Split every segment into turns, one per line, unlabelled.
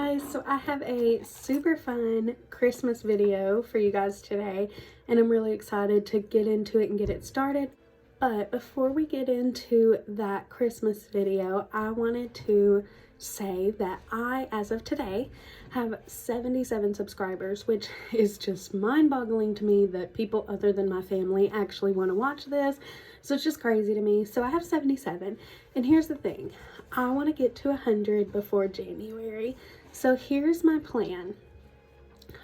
guys, so I have a super fun Christmas video for you guys today, and I'm really excited to get into it and get it started. But before we get into that Christmas video, I wanted to say that I, as of today, have 77 subscribers, which is just mind-boggling to me that people other than my family actually want to watch this. So it's just crazy to me. So I have 77, and here's the thing. I want to get to 100 before January. So here's my plan.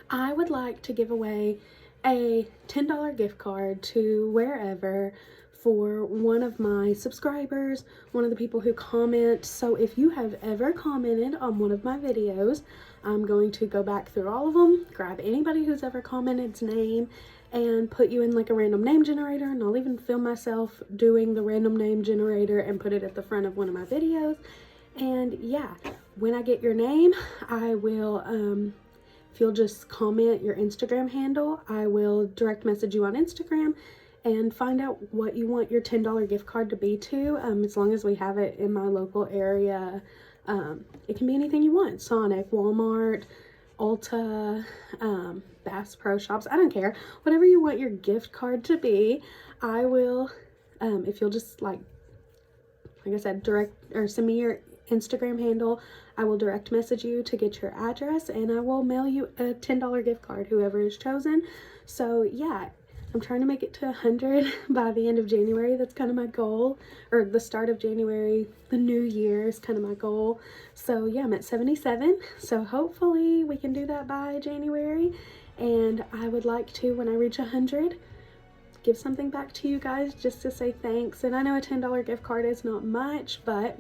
I would like to give away a $10 gift card to wherever for one of my subscribers, one of the people who comment. So if you have ever commented on one of my videos, I'm going to go back through all of them, grab anybody who's ever commented's name, and put you in like a random name generator, and I'll even film myself doing the random name generator and put it at the front of one of my videos. And yeah, when I get your name, I will, if you'll just comment your Instagram handle, I will direct message you on Instagram and find out what you want your $10 gift card to be to, as long as we have it in my local area. It can be anything you want: Sonic, Walmart, Ulta, Bass Pro Shops, I don't care. Whatever you want your gift card to be, I will, if you'll just like I said, direct or send me your Instagram handle, I will direct message you to get your address, and I will mail you a $10 gift card, whoever is chosen. So yeah, I'm trying to make it to 100 by the end of January. That's kind of my goal, or the start of January, the new year is kind of my goal. So yeah, I'm at 77, so hopefully we can do that by January. And I would like to, when I reach 100, give something back to you guys just to say thanks. And I know a $10 gift card is not much, but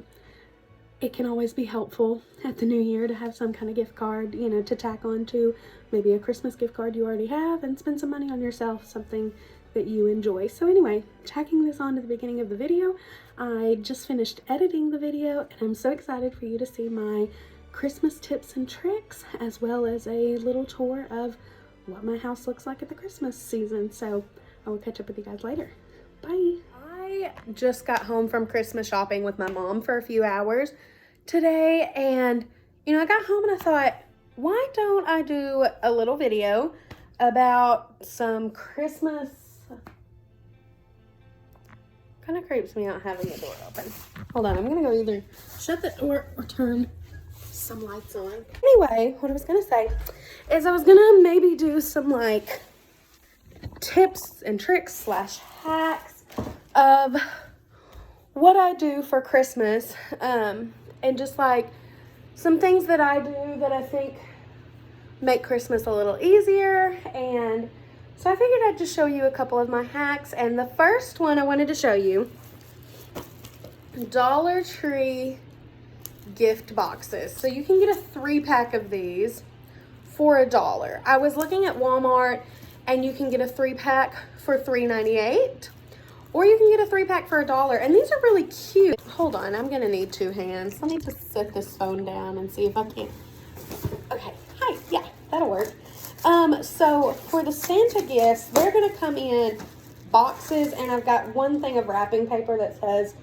it can always be helpful at the new year to have some kind of gift card, you know, to tack on to maybe a Christmas gift card you already have, and spend some money on yourself, something that you enjoy. So anyway, tacking this on to the beginning of the video, I just finished editing the video, and I'm so excited for you to see my Christmas tips and tricks, as well as a little tour of what my house looks like at the Christmas season. So I will catch up with you guys later. Bye. I just got home from Christmas shopping with my mom for a few hours today, and you know, I got home and I thought, why don't I do a little video about some Christmas? Kind of creeps me out having the door open. Hold on, I'm gonna go either shut the door or turn some lights on. Anyway, what I was gonna say is I was gonna maybe do some like tips and tricks slash hacks of what I do for Christmas, and just like some things that I do that I think make Christmas a little easier. And so I figured I'd just show you a couple of my hacks. And the first one I wanted to show you, Dollar Tree gift boxes. So you can get a 3-pack of these for $1. I was looking at Walmart, and you can get a 3-pack for $3.98, or you can get a 3-pack for $1. And these are really cute. Hold on, I'm gonna need 2 hands. Let me just set this phone down and see if I can. Okay, hi, yeah, that'll work. So for the Santa gifts, they're gonna come in boxes, and I've got one thing of wrapping paper that says,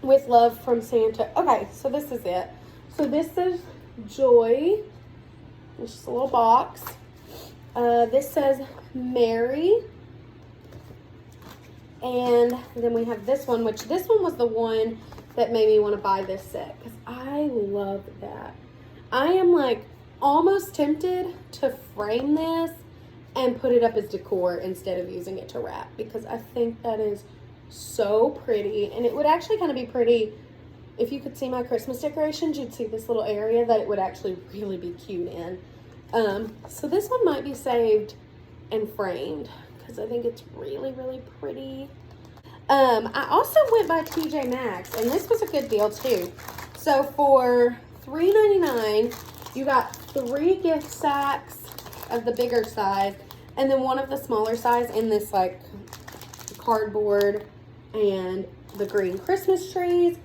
"With love from Santa." Okay, so this is it. So this is Joy. It's just a little box. This says Mary. And then we have this one, which this one was the one that made me want to buy this set, because I love that. I am like almost tempted to frame this and put it up as decor instead of using it to wrap, because I think that is so pretty. And it would actually kind of be pretty if you could see my Christmas decorations. You'd see this little area that it would actually really be cute in. So this one might be saved and framed, because I think it's really, really pretty. I also went by TJ Maxx, and this was a good deal too. So for $3.99, you got 3 gift sacks of the bigger size, and then one of the smaller size in this like cardboard and the green Christmas trees.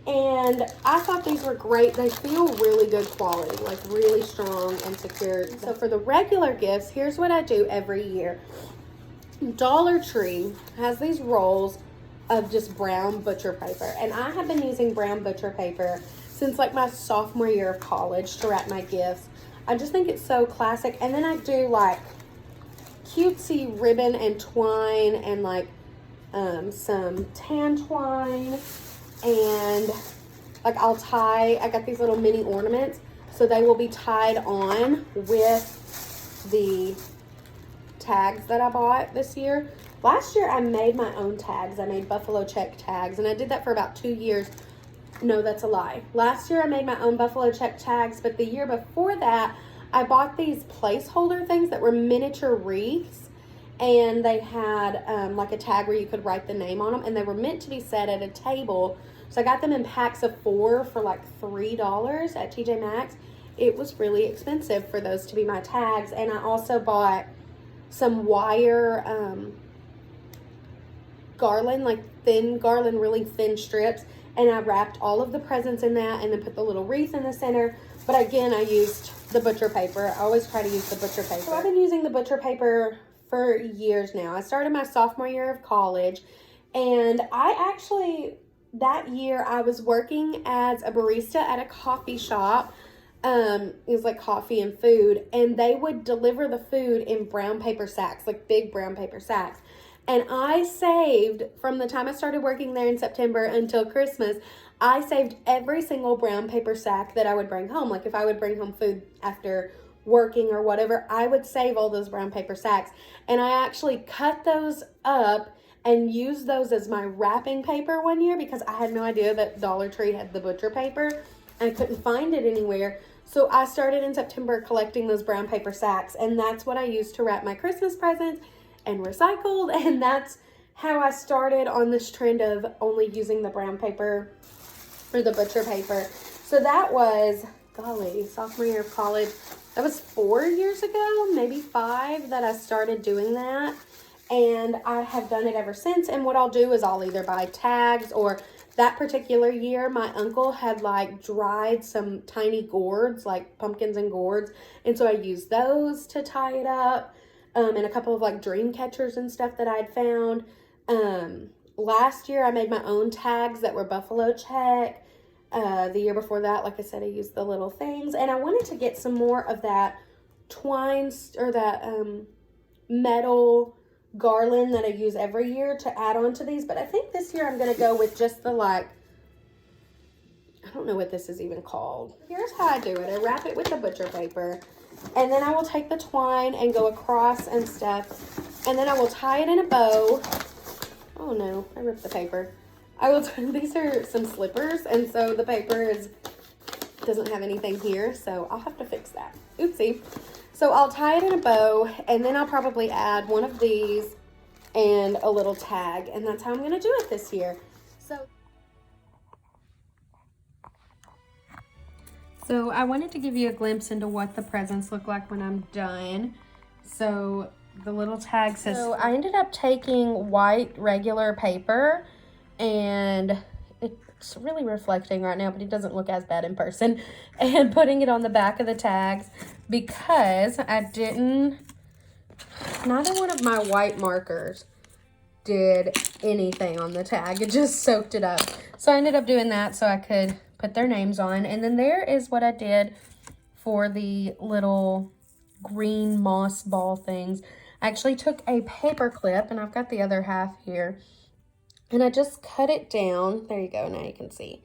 And I thought these were great. They feel really good quality, like really strong and secure. So for the regular gifts, here's what I do every year. Dollar Tree has these rolls of just brown butcher paper, and I have been using brown butcher paper since like my sophomore year of college to wrap my gifts. I just think it's so classic. And then I do like cutesy ribbon and twine and like some tan twine, and like I got these little mini ornaments, so they will be tied on with the tags that I bought this year. Last year I made my own tags. I made buffalo check tags, and I did that for about 2 years. No, that's a lie. Last year I made my own buffalo check tags, but the year before that I bought these placeholder things that were miniature wreaths, and they had like a tag where you could write the name on them, and they were meant to be set at a table. So I got them in packs of 4 for like $3 at TJ Maxx. It was really expensive for those to be my tags. And I also bought some wire garland, like thin garland, really thin strips, and I wrapped all of the presents in that and then put the little wreath in the center. But again, I used the butcher paper. I always try to use the butcher paper. So I've been using the butcher paper for years now. I started my sophomore year of college, and I actually, that year I was working as a barista at a coffee shop. It was like coffee and food, and they would deliver the food in brown paper sacks, like big brown paper sacks. And I saved, from the time I started working there in September until Christmas, I saved every single brown paper sack that I would bring home. Like if I would bring home food after working or whatever, I would save all those brown paper sacks. And I actually cut those up and used those as my wrapping paper one year, because I had no idea that Dollar Tree had the butcher paper and I couldn't find it anywhere. So I started in September collecting those brown paper sacks, and that's what I used to wrap my Christmas presents and recycled. And that's how I started on this trend of only using the brown paper for the butcher paper. So that was, golly, sophomore year of college. That was 4 years ago, maybe 5, that I started doing that. And I have done it ever since. And what I'll do is I'll either buy tags, or that particular year, my uncle had like dried some tiny gourds, like pumpkins and gourds. And so I used those to tie it up. And a couple of like dream catchers and stuff that I'd found. Last year I made my own tags that were buffalo check. The year before that, like I said, I used the little things. And I wanted to get some more of that twine, or that metal garland that I use every year to add on to these. But I think this year I'm going to go with just the like, I don't know what this is even called. Here's how I do it. I wrap it with the butcher paper, and then I will take the twine and go across and stuff, and then I will tie it in a bow. Oh no, I ripped the paper. These are some slippers, and so the paper doesn't have anything here, so I'll have to fix that. Oopsie. So I'll tie it in a bow, and then I'll probably add one of these and a little tag, and that's how I'm going to do it this year. So I wanted to give you a glimpse into what the presents look like when I'm done. So the little tag says, so I ended up taking white regular paper, and it's really reflecting right now, but it doesn't look as bad in person, and putting it on the back of the tags, because neither one of my white markers did anything on the tag. It just soaked it up. So I ended up doing that so I could put their names on. And then there is what I did for the little green moss ball things. I actually took a paper clip, and I've got the other half here, and I just cut it down. There you go. Now you can see.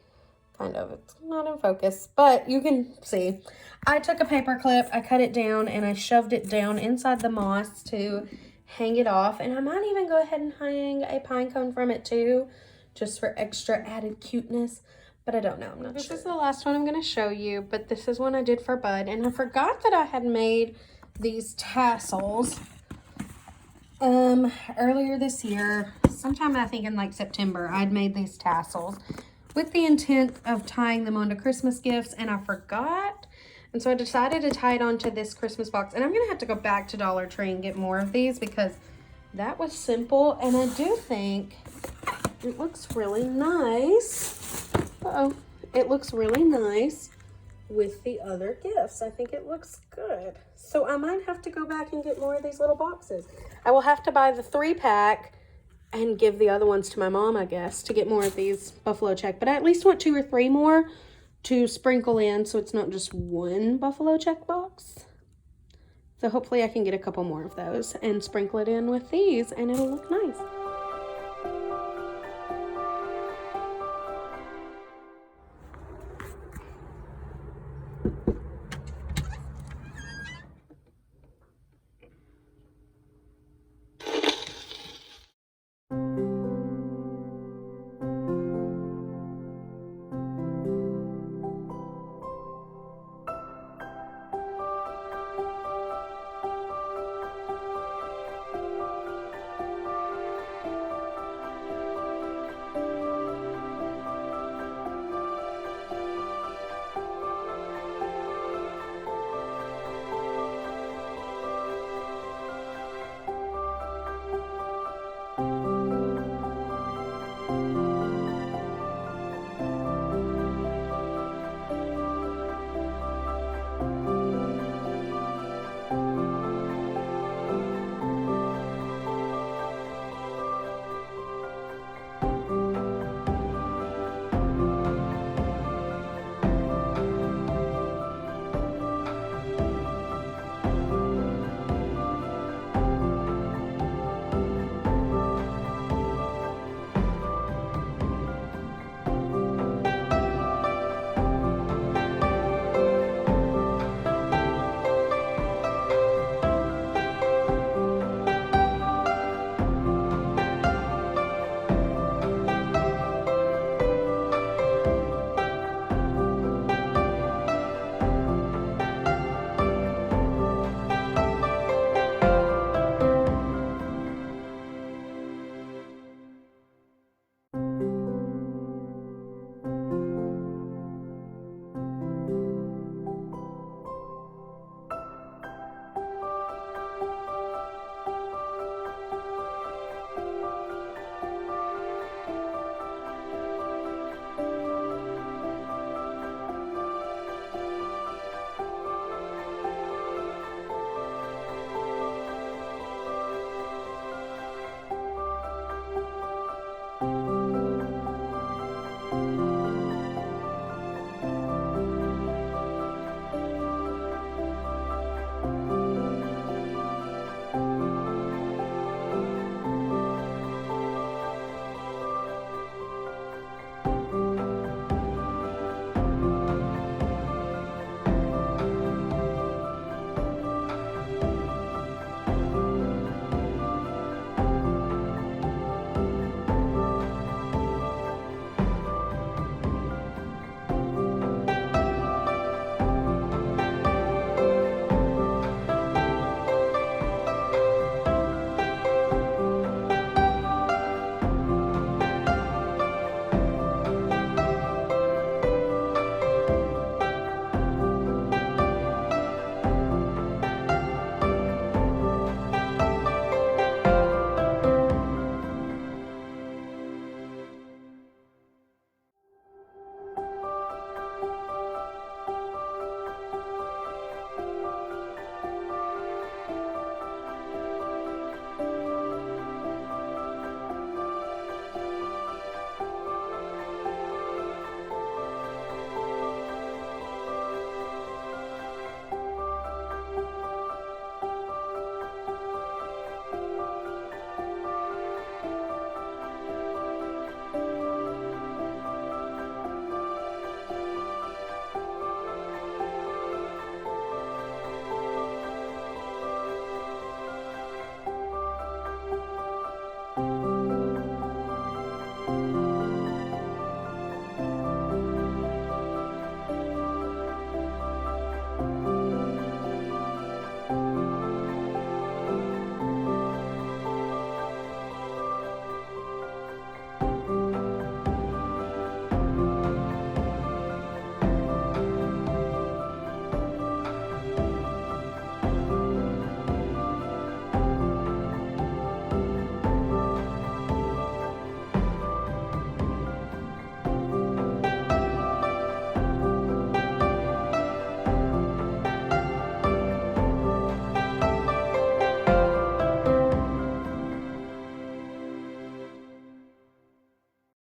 Kind of. It's not in focus, but you can see. I took a paper clip, I cut it down, and I shoved it down inside the moss to hang it off. And I might even go ahead and hang a pine cone from it too, just for extra added cuteness. But I don't know. I'm not sure. This is the last one I'm going to show you, but this is one I did for Bud. And I forgot that I had made these tassels earlier this year. Sometime, I think in like September, I'd made these tassels with the intent of tying them onto Christmas gifts, and I forgot. And so I decided to tie it onto this Christmas box. And I'm going to have to go back to Dollar Tree and get more of these, because that was simple. And I do think it looks really nice. Uh-oh. It looks really nice with the other gifts. I think it looks good. So I might have to go back and get more of these little boxes. I will have to buy the 3-pack and give the other ones to my mom, I guess, to get more of these buffalo check. But I at least want 2 or 3 more, to sprinkle in so it's not just one buffalo check box. So hopefully I can get a couple more of those and sprinkle it in with these and it'll look nice.